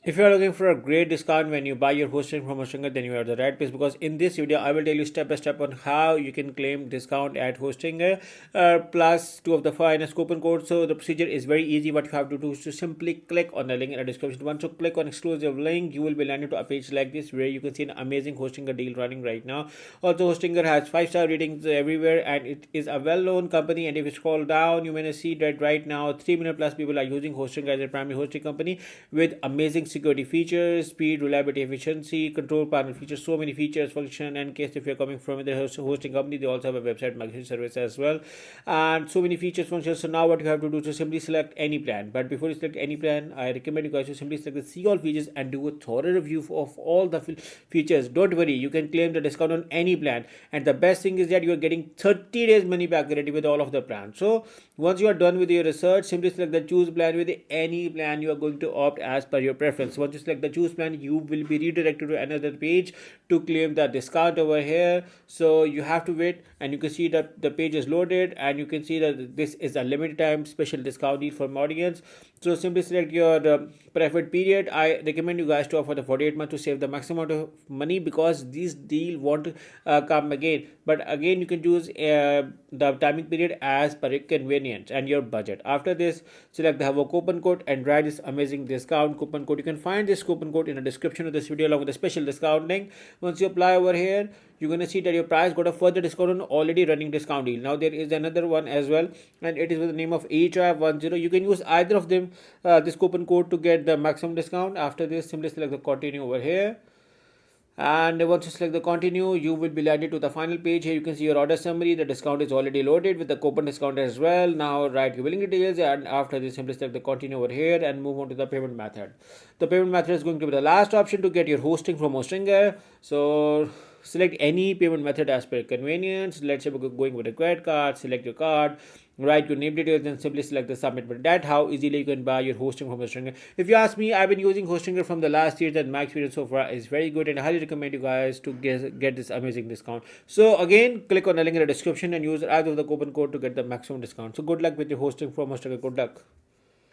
If you are looking for a great discount when you buy your hosting from Hostinger, then you are at the right place, because in this video I will tell you step by step on how you can claim discount at Hostinger plus two of the finest coupon codes. So the procedure is very easy. What you have to do is to simply click on the link in the description. Once you click on exclusive link, you will be landed to a page like this where you can see an amazing Hostinger deal running right now. Also, Hostinger has 5-star ratings everywhere and it is a well-known company. And if you scroll down, you may see that right now 3 million plus people are using Hostinger as a primary hosting company with amazing security features, speed, reliability, efficiency, control panel features, so many features, function. And in case if you're coming from the hosting company, they also have a website migration service as well, and so many features, functions. So now what you have to do is to simply select any plan. But before you select any plan, I recommend you guys to simply select the see all features and do a thorough review of all the features. Don't worry, you can claim the discount on any plan, and the best thing is that you are getting 30 days money back guarantee with all of the plans. So once you are done with your research, simply select the choose plan with any plan you are going to opt as per your preference. Once you select the choose plan, you will be redirected to another page to claim the discount over here. So you have to wait, and you can see that the page is loaded, and you can see that this is a limited time special discount deal for audience. So simply select your preferred period. I recommend you guys to offer the 48 months to save the maximum amount of money, because this deal won't come again. But again, you can choose the timing period as per your convenience and your budget. After this, select the have a coupon code and write this amazing discount coupon code. You can find this coupon code in the description of this video along with the special discount link. Once you apply over here, you're going to see that your price got a further discount on already running discount deal. Now there is another one as well, and it is with the name of HI10. You can use either of them, this coupon code, to get the maximum discount. After this, simply select the continue over here, and once you select the continue, you will be landed to the final page. Here you can see your order summary. The discount is already loaded with the coupon discount as well. Now write your billing details, and after this, simply select the continue over here and move on to the payment method. The payment method is going to be the last option to get your hosting from Hostinger. So select any payment method as per convenience. Let's say we're going with a credit card. Select your card, write your name details, and simply select the submit button. That's how easily you can buy your hosting from Hostinger. If you ask me, I've been using Hostinger from the last year, and my experience so far is very good, and I highly recommend you guys to get this amazing discount. So again, click on the link in the description and use either of the coupon code to get the maximum discount. So good luck with your hosting from Hostinger. Good luck.